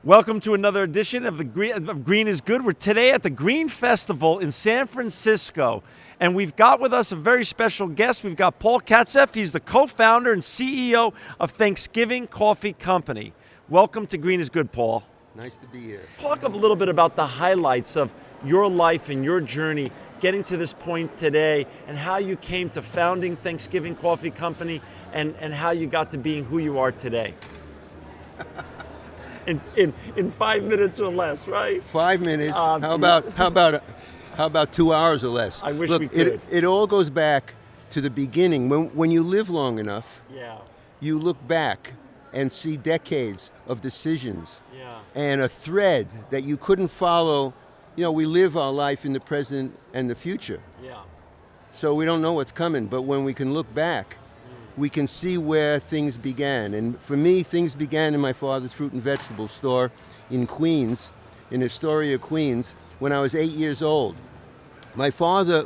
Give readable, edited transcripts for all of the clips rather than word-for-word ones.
Welcome to another edition of Green is Good. We're today at the Green Festival in San Francisco, and we've got with us a very special guest. We've got Paul Katzeff. He's the co-founder and CEO of Thanksgiving Coffee Company. Welcome to Green is Good, Paul. Nice to be here. Talk a little bit about the highlights of your life and your journey getting to this point today, and how you came to founding Thanksgiving Coffee Company, and how you got to being who you are today. In 5 minutes or less, right? 5 minutes. How about 2 hours or less? I wish Look, we could. It all goes back to the beginning. When you live long enough, Yeah. you look back and see decades of decisions Yeah. and a thread that you couldn't follow. You know, we live our life in the present and the future, Yeah. so we don't know what's coming. But when we can look back, we can see where things began. And for me, things began in my father's fruit and vegetable store in Queens, in Astoria, Queens, when I was 8 years old. My father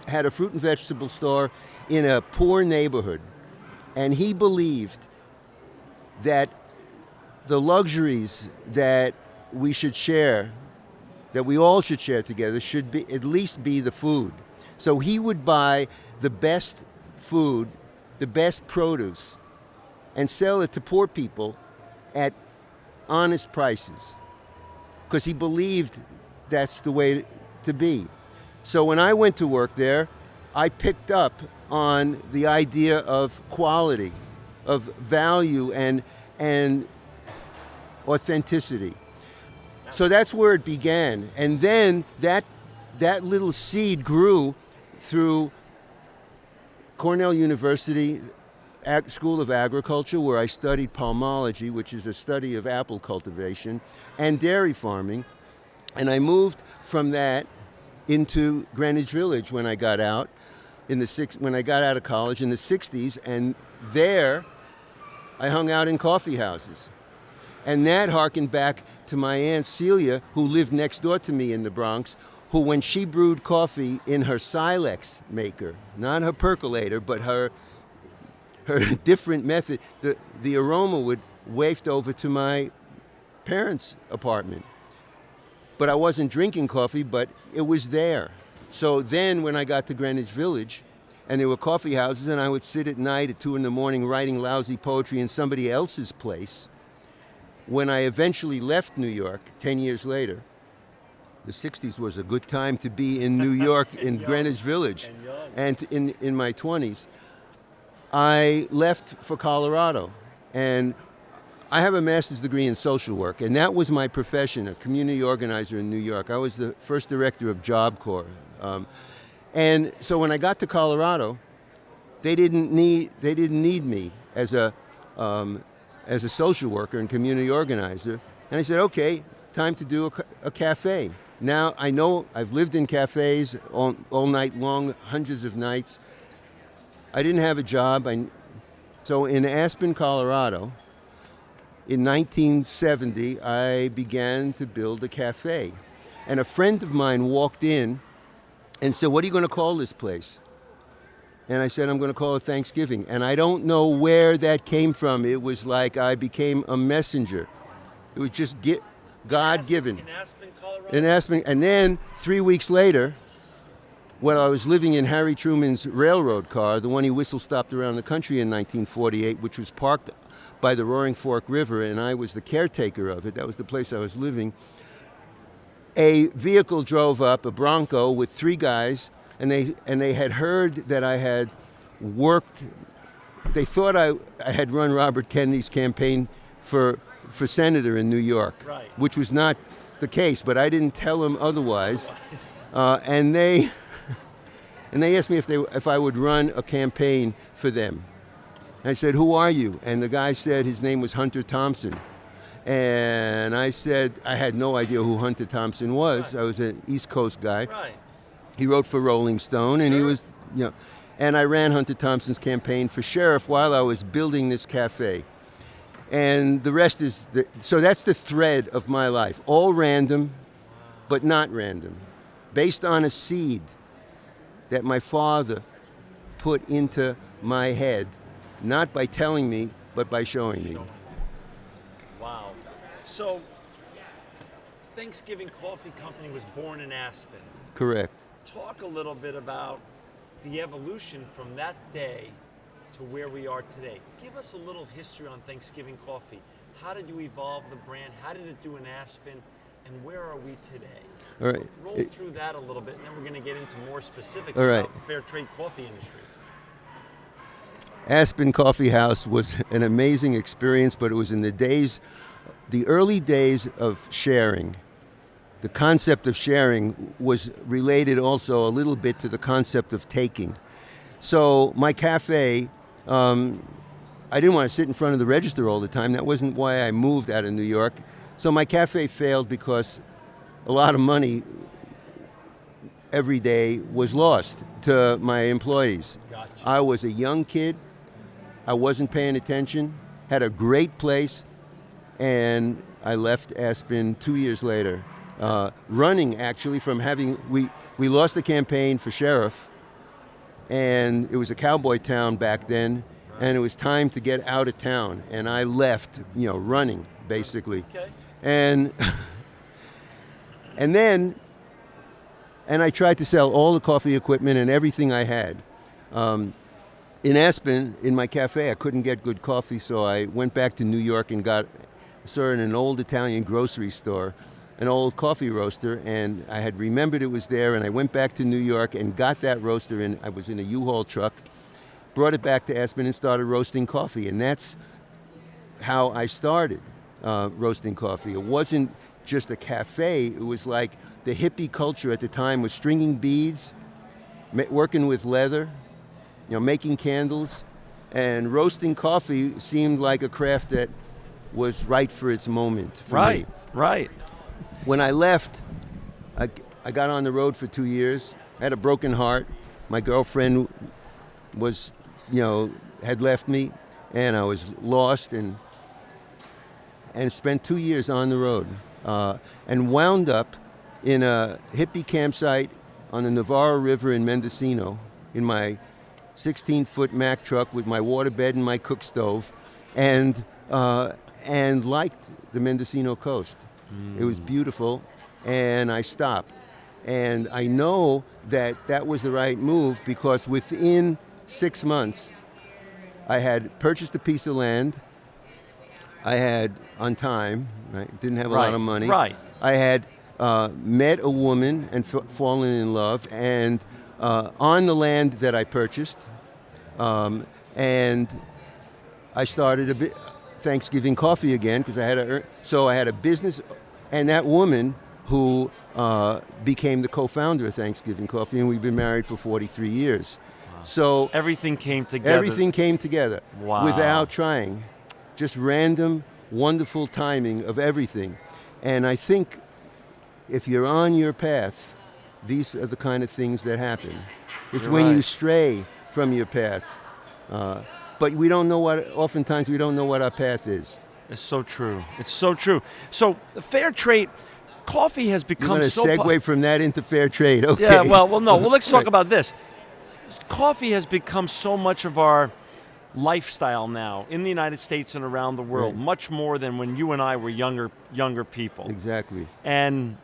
had a fruit and vegetable store in a poor neighborhood, and he believed that the luxuries that we should share, that we all should share together, should be at least be the food. So he would buy the best food, the best produce, and sell it to poor people at honest prices, because he believed that's the way to be. So when I went to work there, I picked up on the idea of quality, of value, and authenticity. So that's where it began. And then that little seed grew through Cornell University School of Agriculture, where I studied palmology, which is a study of apple cultivation, and dairy farming. And I moved from that into Greenwich Village when I got out when I got out of college in the 60s, and there I hung out in coffee houses. And that harkened back to my Aunt Celia, who lived next door to me in the Bronx, who, when she brewed coffee in her Silex maker, not her percolator, but her different method, the aroma would waft over to my parents' apartment. But I wasn't drinking coffee, but it was there. So then when I got to Greenwich Village, and there were coffee houses, and I would sit at night at 2 a.m. writing lousy poetry in somebody else's place. When I eventually left New York 10 years later, the 60s was a good time to be in New York, in Greenwich Village, and in my 20s. I left for Colorado, and I have a master's degree in social work, and that was my profession, a community organizer in New York. I was the first director of Job Corps. And so when I got to Colorado, they didn't need me as a social worker and community organizer. And I said, okay, time to do a cafe. Now I know I've lived in cafes all night long, hundreds of nights. I didn't have a job. So in Aspen, Colorado, in 1970, I began to build a cafe. And a friend of mine walked in and said, what are you going to call this place? And I said, I'm going to call it Thanksgiving. And I don't know where that came from. It was like I became a messenger. It was just God-given. In Aspen, Colorado? In Aspen. And then 3 weeks later, when I was living in Harry Truman's railroad car, the one he whistle-stopped around the country in 1948, which was parked by the Roaring Fork River, and I was the caretaker of it. That was the place I was living. A vehicle drove up, a Bronco, with 3 guys, and they had heard that I had worked. They thought I had run Robert Kennedy's campaign for senator in New York, right, which was not the case, but I didn't tell them otherwise. And they asked me if I would run a campaign for them. And I said, who are you? And the guy said his name was Hunter Thompson. And I said I had no idea who Hunter Thompson was. Right. I was an East Coast guy. Right. He wrote for Rolling Stone, and Sure. he was, and I ran Hunter Thompson's campaign for sheriff while I was building this cafe. And the rest is, so that's the thread of my life. All random, but not random. Based on a seed that my father put into my head, not by telling me, but by showing me. Wow. So, Thanksgiving Coffee Company was born in Aspen. Correct. Talk a little bit about the evolution from that day to where we are today. Give us a little history on Thanksgiving Coffee. How did you evolve the brand? How did it do in Aspen? And where are we today? All right. Roll through that a little bit, and then we're going to get into more specifics All right. about the fair trade coffee industry. Aspen Coffee House was an amazing experience, but it was in the early days of sharing. The concept of sharing was related also a little bit to the concept of taking. So my cafe, I didn't want to sit in front of the register all the time. That wasn't why I moved out of New York. So my cafe failed because a lot of money every day was lost to my employees. Gotcha. I was a young kid. I wasn't paying attention. Had a great place, and I left Aspen 2 years later. Running, actually, from having, we lost the campaign for sheriff, and it was a cowboy town back then, and it was time to get out of town, and I left, running, basically. Okay. And then I tried to sell all the coffee equipment and everything I had. In Aspen, in my cafe, I couldn't get good coffee, so I went back to New York and saw in an old Italian grocery store an old coffee roaster, and I had remembered it was there, and I went back to New York and got that roaster, and I was in a U-Haul truck, brought it back to Aspen and started roasting coffee, and that's how I started roasting coffee. It wasn't just a cafe, it was like the hippie culture at the time was stringing beads, working with leather, making candles, and roasting coffee seemed like a craft that was right for its moment for me. Right. When I left, I got on the road for 2 years. I had a broken heart. My girlfriend was, had left me, and I was lost, and spent 2 years on the road, and wound up in a hippie campsite on the Navarro River in Mendocino in my 16-foot Mack truck with my waterbed and my cook stove, and liked the Mendocino coast. It was beautiful, and I stopped. And I know that was the right move because within 6 months, I had purchased a piece of land. I had, on time, right, didn't have a lot of money. Right. I had met a woman and fallen in love, and on the land that I purchased, and I started a bit Thanksgiving Coffee again because I had a business, and that woman who became the co-founder of Thanksgiving Coffee, and we've been married for 43 years. Wow. So everything came together. Everything came together. Wow. Without trying, just random, wonderful timing of everything. And I think if you're on your path, these are the kind of things that happen. It's You're when right. you stray from your path. But oftentimes we don't know what our path is. It's so true. It's so true. So the fair trade, coffee has I'm become going to so... segue from that into fair trade. Okay. Yeah, well, no. Well, let's talk about this. Coffee has become so much of our lifestyle now in the United States and around the world, Right. much more than when you and I were younger people. Exactly. And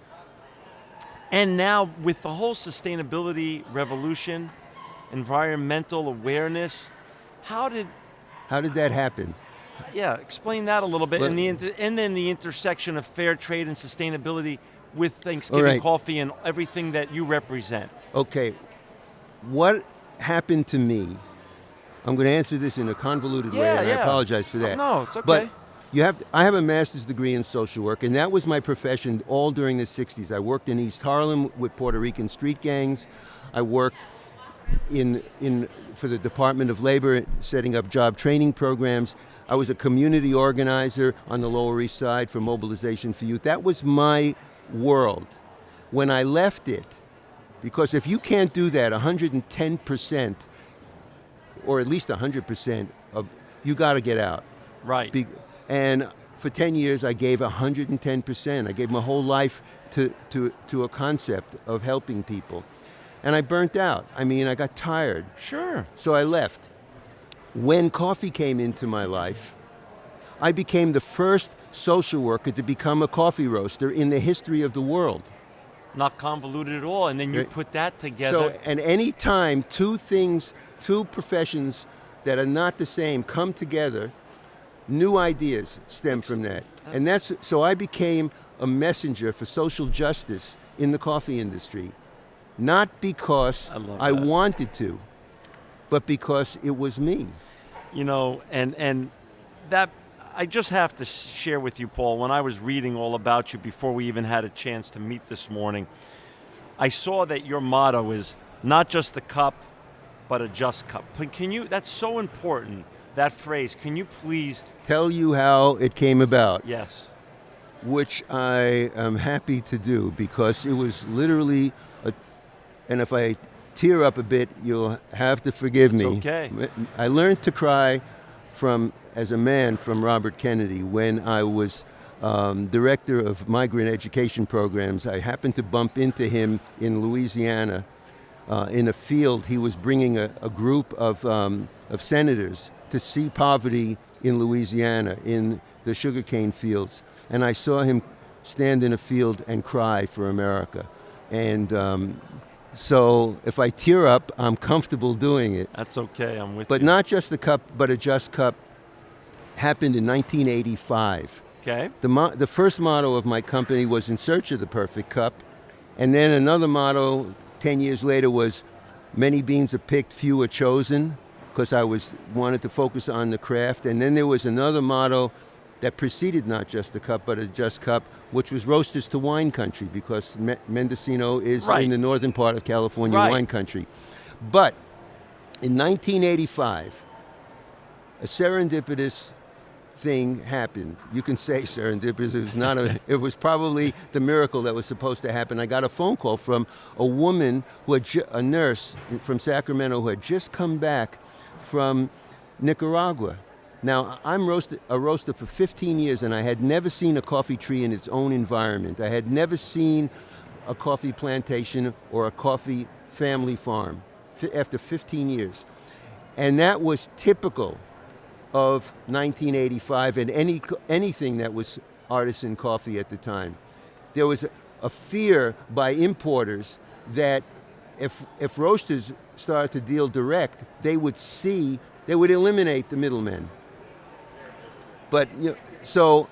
now with the whole sustainability revolution, environmental awareness, how did that happen? Yeah, explain that a little bit, Well- and then the intersection of fair trade and sustainability with Thanksgiving All right. coffee and everything that you represent. Okay, what happened to me? I'm going to answer this in a convoluted way, and I apologize for that. No, it's okay. But I have a master's degree in social work, and that was my profession all during the 60s. I worked in East Harlem with Puerto Rican street gangs. I worked for the Department of Labor, setting up job training programs. I was a community organizer on the Lower East Side for Mobilization for Youth. That was my world. When I left it, because if you can't do that 110%, or at least 100% you got to get out. Right. And for 10 years, I gave 110%. I gave my whole life to a concept of helping people. And I burnt out. I got tired. Sure. So I left. When coffee came into my life, I became the first social worker to become a coffee roaster in the history of the world. Not convoluted at all, and then you Right. put that together. So, and any time two professions that are not the same come together, new ideas stem from that. And so I became a messenger for social justice in the coffee industry, not because I love I that. wanted to, but because it was me. You know, and that I just have to share with you, Paul, when I was reading all about you before we even had a chance to meet this morning, I saw that your motto is not just a cup, but a just cup. Can you, that's so important, that phrase. Can you please? Tell you how it came about, Yes. which I am happy to do, because it was literally and if I tear up a bit, you'll have to forgive me. okay. I learned to cry as a man from Robert Kennedy when I was director of migrant education programs. I happened to bump into him in Louisiana in a field. He was bringing a group of senators to see poverty in Louisiana in the sugarcane fields. And I saw him stand in a field and cry for America. And so if I tear up, I'm comfortable doing it. That's okay, I'm with But you. not just a cup, but a just cup happened in 1985. Okay. The first motto of my company was in search of the perfect cup. And then another motto 10 years later was many beans are picked, few are chosen, because I wanted to focus on the craft. And then there was another motto that preceded not just a cup, but a just cup, which was roasters to wine country, because Mendocino is Right. in the northern part of California, Right. wine country. But in 1985, a serendipitous thing happened. You can say serendipitous. It was not it was probably the miracle that was supposed to happen. I got a phone call from a woman who had a nurse from Sacramento who had just come back from Nicaragua. Now, I'm a roaster for 15 years, and I had never seen a coffee tree in its own environment. I had never seen a coffee plantation or a coffee family farm after 15 years. And that was typical of 1985 and anything that was artisan coffee at the time. There was a fear by importers that if roasters started to deal direct, they would eliminate the middlemen. But so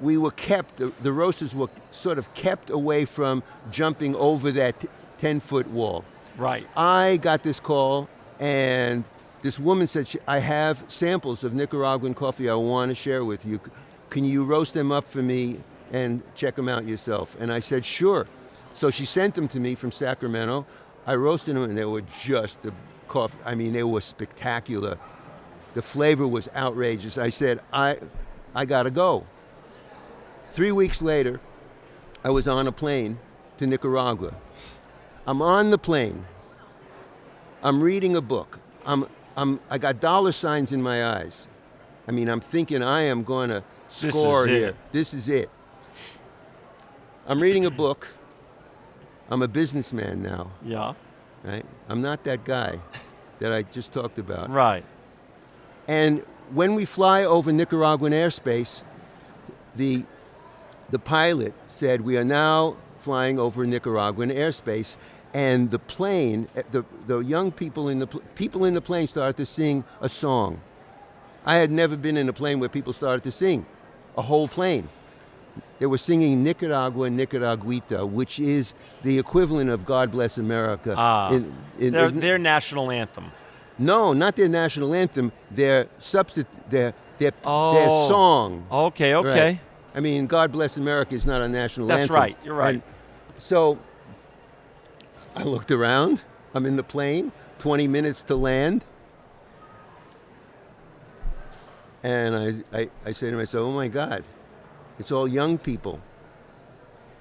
we were kept, the roasters were sort of kept away from jumping over that 10-foot wall. Right. I got this call, and this woman said, I have samples of Nicaraguan coffee I want to share with you. Can you roast them up for me and check them out yourself? And I said, sure. So she sent them to me from Sacramento. I roasted them, and they were just the coffee. I mean, they were spectacular. The flavor was outrageous. I said, I got to go. 3 weeks later, I was on a plane to Nicaragua. I'm on the plane. I'm reading a book. I got dollar signs in my eyes. I mean, I'm thinking I am going to score here. This is it. I'm reading a book. I'm a businessman now. Yeah. Right? I'm not that guy that I just talked about. Right. And when we fly over Nicaraguan airspace, the pilot said, we are now flying over Nicaraguan airspace, and the plane, the young people in the plane started to sing a song. I had never been in a plane where people started to sing, a whole plane. They were singing Nicaragua, Nicaraguita, which is the equivalent of God Bless America. Their national anthem. No, not their national anthem. Their song. Okay. Right. I mean, God Bless America is not a national anthem. That's right. You're right. And so I looked around. I'm in the plane, 20 minutes to land. And I say to myself, oh my God, it's all young people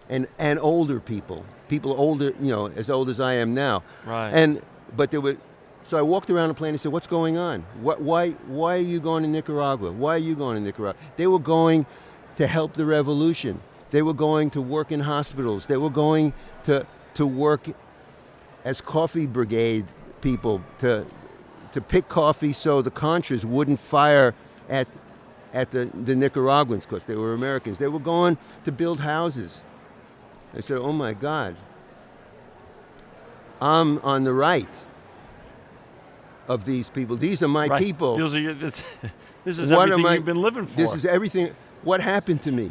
and older people older, as old as I am now. Right. So I walked around the plane and said, what's going on? Why are you going to Nicaragua? Why are you going to Nicaragua? They were going to help the revolution. They were going to work in hospitals. They were going to work as coffee brigade people to pick coffee so the Contras wouldn't fire at at the Nicaraguans, because they were Americans. They were going to build houses. I said, oh my God, I'm on the right of these people. These are my people. These are this is everything you've been living for. This is everything. What happened to me?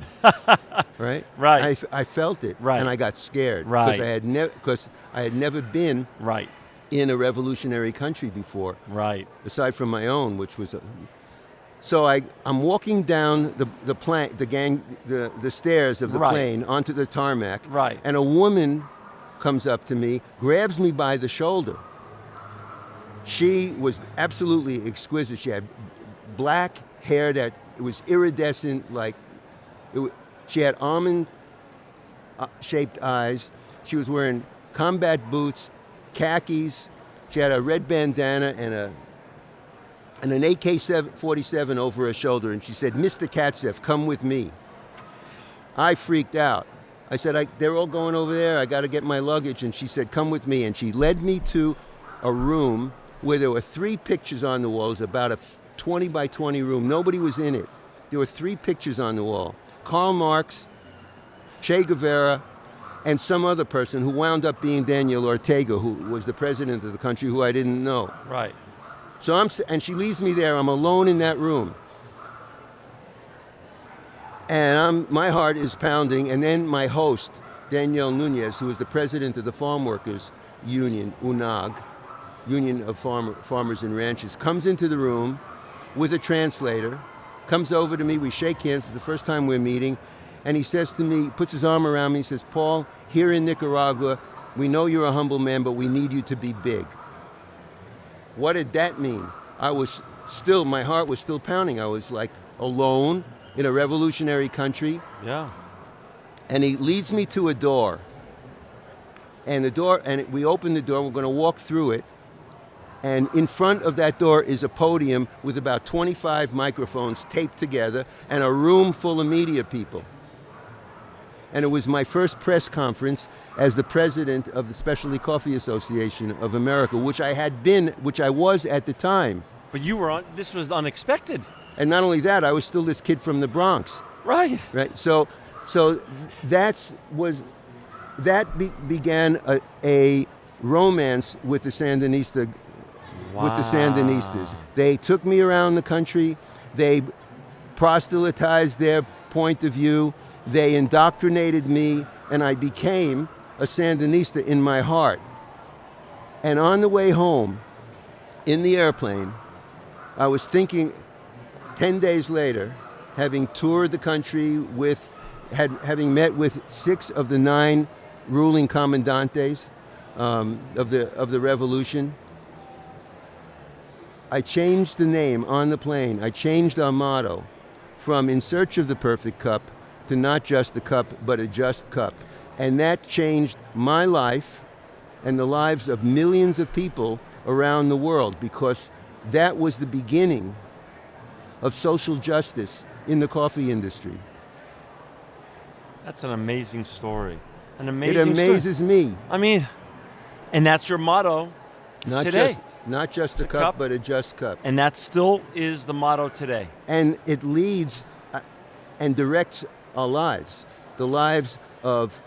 Right? Right. I felt it. Right. And I got scared. Right. Because I had never been right. in a revolutionary country before. Right. Aside from my own, which was so I'm walking down the stairs of the plane onto the tarmac. Right. And a woman comes up to me, grabs me by the shoulder. She was absolutely exquisite. She had black hair that was iridescent, she had almond-shaped eyes. She was wearing combat boots, khakis. She had a red bandana and an AK-47 over her shoulder, and she said, "Mr. Katzeff, come with me." I freaked out. I said, they're all going over there. I got to get my luggage. And she said, "Come with me." And she led me to a room where there were 3 pictures on the walls, about a 20 by 20 room. Nobody was in it. There were 3 pictures on the wall. Karl Marx, Che Guevara, and some other person who wound up being Daniel Ortega, who was the president of the country, who I didn't know. Right. So and she leaves me there. I'm alone in that room. And my heart is pounding. And then my host, Daniel Nunez, who is the president of the Farm Workers Union, UNAG, Union of Farmers and Ranchers, comes into the room with a translator, comes over to me, we shake hands, it's the first time we're meeting, and he says to me, puts his arm around me, he says, "Paul, here in Nicaragua, we know you're a humble man, but we need you to be big." What did that mean? My heart was still pounding. I was like alone in a revolutionary country. Yeah. And he leads me to a door. And we open the door, we're going to walk through it. And in front of that door is a podium with about 25 microphones taped together and a room full of media people. And it was my first press conference as the president of the Specialty Coffee Association of America, which I was at the time. But this was unexpected. And not only that, I was still this kid from the Bronx. Right. Right. So began a romance with the Sandinista. Wow. With the Sandinistas. They took me around the country. They proselytized their point of view. They indoctrinated me, and I became a Sandinista in my heart. And on the way home, in the airplane, I was thinking, 10 days later, having toured the country having met with 6 of the 9 ruling commandantes of the revolution. I changed the name on the plane. I changed our motto from "In Search of the Perfect Cup" to "Not Just a Cup, but a Just Cup." And that changed my life and the lives of millions of people around the world, because that was the beginning of social justice in the coffee industry. That's an amazing story. It amazes me. I mean, and that's your motto today. Not just a cup, but a just cup. And that still is the motto today. And it leads and directs our lives, the lives of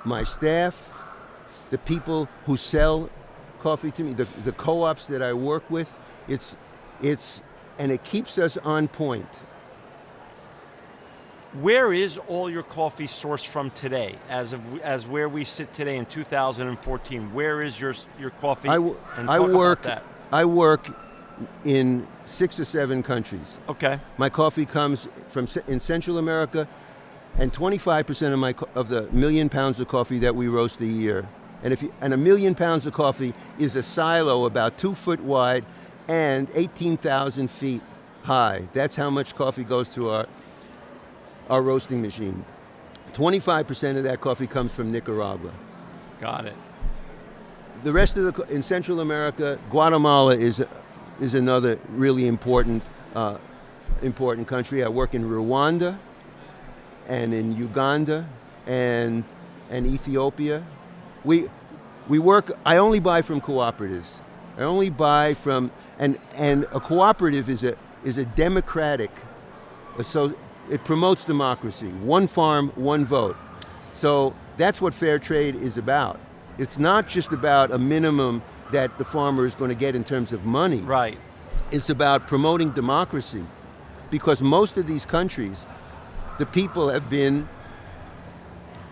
my staff, the people who sell coffee to me, the co-ops that I work with. And it keeps us on point. Where is all your coffee sourced from today, as where we sit today in 2014? Where is your coffee? I work in 6 or 7 countries. Okay. My coffee comes in Central America, and 25% of the 1,000,000 pounds of coffee that we roast a year. And 1,000,000 pounds of coffee is a silo about 2 foot wide and 18,000 feet high. That's how much coffee goes through our roasting machine. 25% of that coffee comes from Nicaragua. Got it. The rest of in Central America, Guatemala is another really important country. I work in Rwanda and in Uganda and Ethiopia. I only buy from cooperatives. I only buy from, and a cooperative is a democratic it promotes democracy. One farm, one vote. So that's what fair trade is about. It's not just about a minimum that the farmer is going to get in terms of money. Right. It's about promoting democracy, because most of these countries, the people have been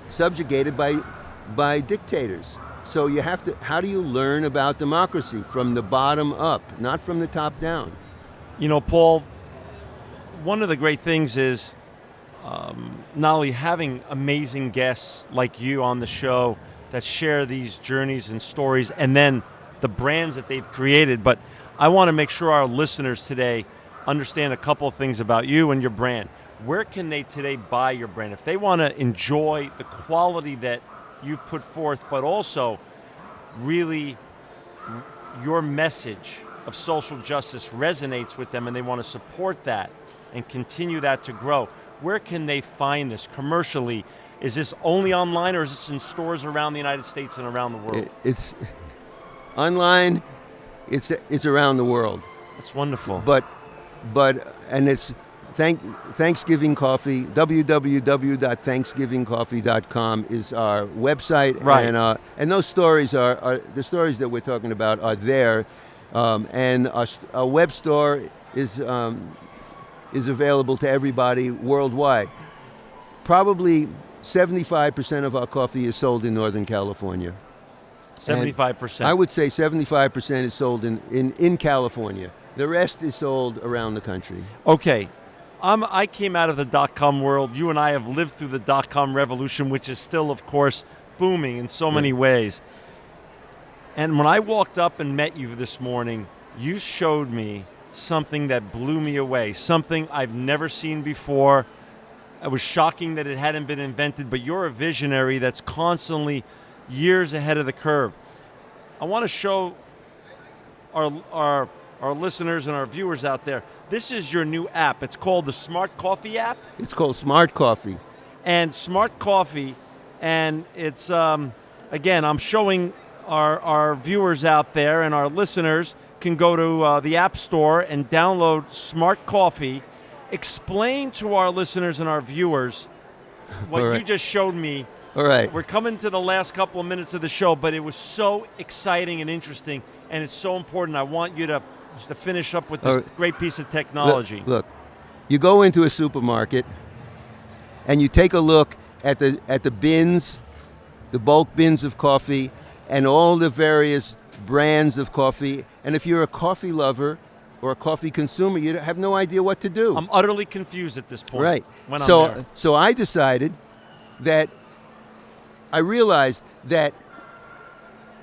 subjugated by dictators. So you have to, how do you learn about democracy? From the bottom up, not from the top down. You know, Paul, one of the great things is not only having amazing guests like you on the show that share these journeys and stories, and then the brands that they've created, but I want to make sure our listeners today understand a couple of things about you and your brand. Where can they today buy your brand? If they want to enjoy the quality that you've put forth, but also really your message of social justice resonates with them and they want to support that and continue that to grow, where can they find this commercially? Is this only online, or is this in stores around the United States and around the world? It's online, it's around the world. That's wonderful. But and it's Thanksgiving Coffee, www.thanksgivingcoffee.com is our website. Right. And those stories are the stories that we're talking about are there. And our web store is available to everybody worldwide. Probably 75% of our coffee is sold in Northern California. 75%. I would say 75% is sold in California. The rest is sold around the country. Okay. I came out of the dot-com world. You and I have lived through the dot-com revolution, which is still, of course, booming in so many ways. And when I walked up and met you this morning, you showed me something that blew me away, something I've never seen before. It was shocking that it hadn't been invented, but you're a visionary that's constantly years ahead of the curve. I want to show our listeners and our viewers out there, this is your new app. It's called the Smart Coffee app. It's called Smart Coffee. And Smart Coffee, and it's, again, I'm showing our viewers out there and our listeners can go to the App Store and download Smart Coffee. Explain to our listeners and our viewers what you just showed me. All right. We're coming to the last couple of minutes of the show, but it was so exciting and interesting, and it's so important. I want you to finish up with this great piece of technology. Look, you go into a supermarket and you take a look at the bins, the bulk bins of coffee, and all the various brands of coffee. And if you're a coffee lover or a coffee consumer, you have no idea what to do. I'm utterly confused at this point. Right. When I'm there. So I decided that I realized that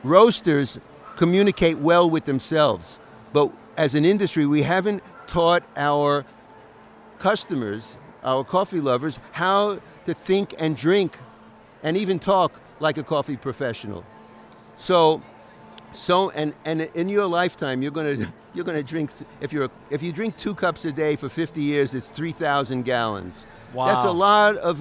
roasters communicate well with themselves, but as an industry, we haven't taught our customers, our coffee lovers, how to think and drink and even talk like a coffee professional. So and in your lifetime, you're going to drink, if you drink 2 cups a day for 50 years, it's 3,000 gallons. Wow.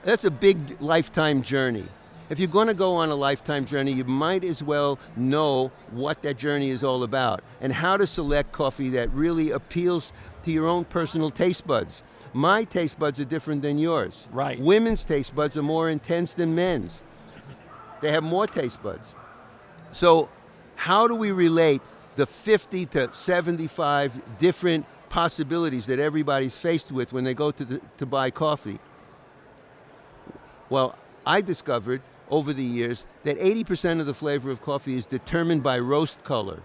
That's a big lifetime journey. If you're going to go on a lifetime journey, you might as well know what that journey is all about and how to select coffee that really appeals to your own personal taste buds. My taste buds are different than yours. Right. Women's taste buds are more intense than men's. They have more taste buds. So how do we relate the 50 to 75 different possibilities that everybody's faced with when they go to buy coffee? Well, I discovered over the years that 80% of the flavor of coffee is determined by roast color.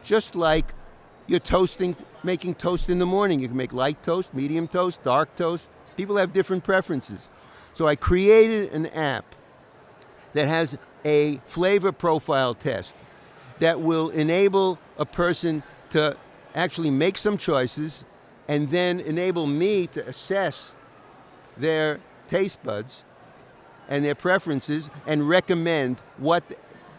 Just like you're making toast in the morning. You can make light toast, medium toast, dark toast. People have different preferences. So I created an app that has a flavor profile test that will enable a person to actually make some choices and then enable me to assess their taste buds and their preferences and recommend what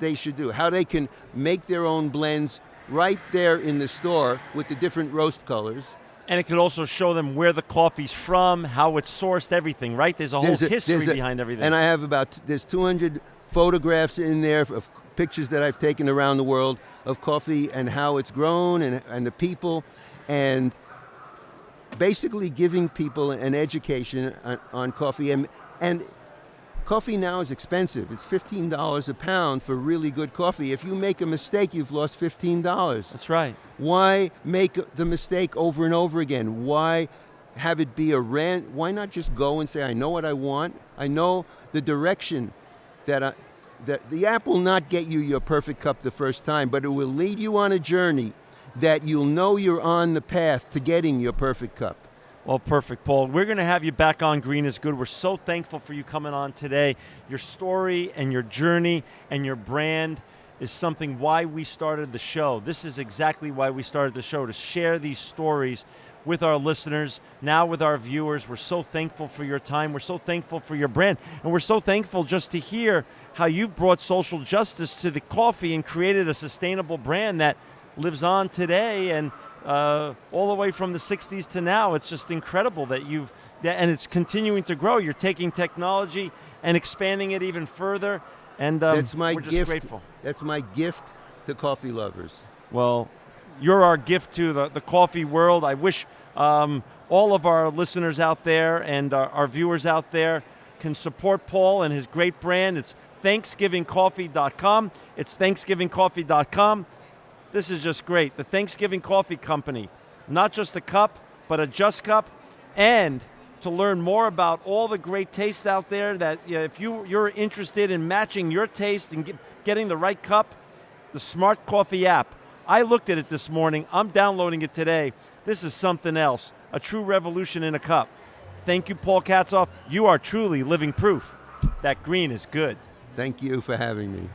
they should do, how they can make their own blends right there in the store with the different roast colors. And it could also show them where the coffee's from, how it's sourced, everything, right? There's a whole history behind everything. And I have there's 200 photographs in there of pictures that I've taken around the world of coffee and how it's grown and the people. And basically giving people an education on coffee. And coffee now is expensive. It's $15 a pound for really good coffee. If you make a mistake, you've lost $15. That's right. Why make the mistake over and over again? Why have it be a rant? Why not just go and say, I know what I want. I know the direction that the app will not get you your perfect cup the first time, but it will lead you on a journey that you'll know you're on the path to getting your perfect cup. Well, perfect, Paul. We're going to have you back on Green is Good. We're so thankful for you coming on today. Your story and your journey and your brand is something why we started the show. This is exactly why we started the show, to share these stories with our listeners, now with our viewers. We're so thankful for your time. We're so thankful for your brand. And we're so thankful just to hear how you've brought social justice to the coffee and created a sustainable brand that lives on today and all the way from the 60s to now. It's just incredible that and it's continuing to grow. You're taking technology and expanding it even further. And that's my we're just gift. grateful. That's my gift to coffee lovers. Well, you're our gift to the coffee world. I wish all of our listeners out there and our viewers out there can support Paul and his great brand. It's ThanksgivingCoffee.com. It's ThanksgivingCoffee.com. This is just great. The Thanksgiving Coffee Company, not just a cup, but a Just Cup. And to learn more about all the great tastes out there, that if you're interested in matching your taste and getting the right cup, the Smart Coffee app. I looked at it this morning. I'm downloading it today. This is something else, a true revolution in a cup. Thank you, Paul Katzeff. You are truly living proof that green is good. Thank you for having me.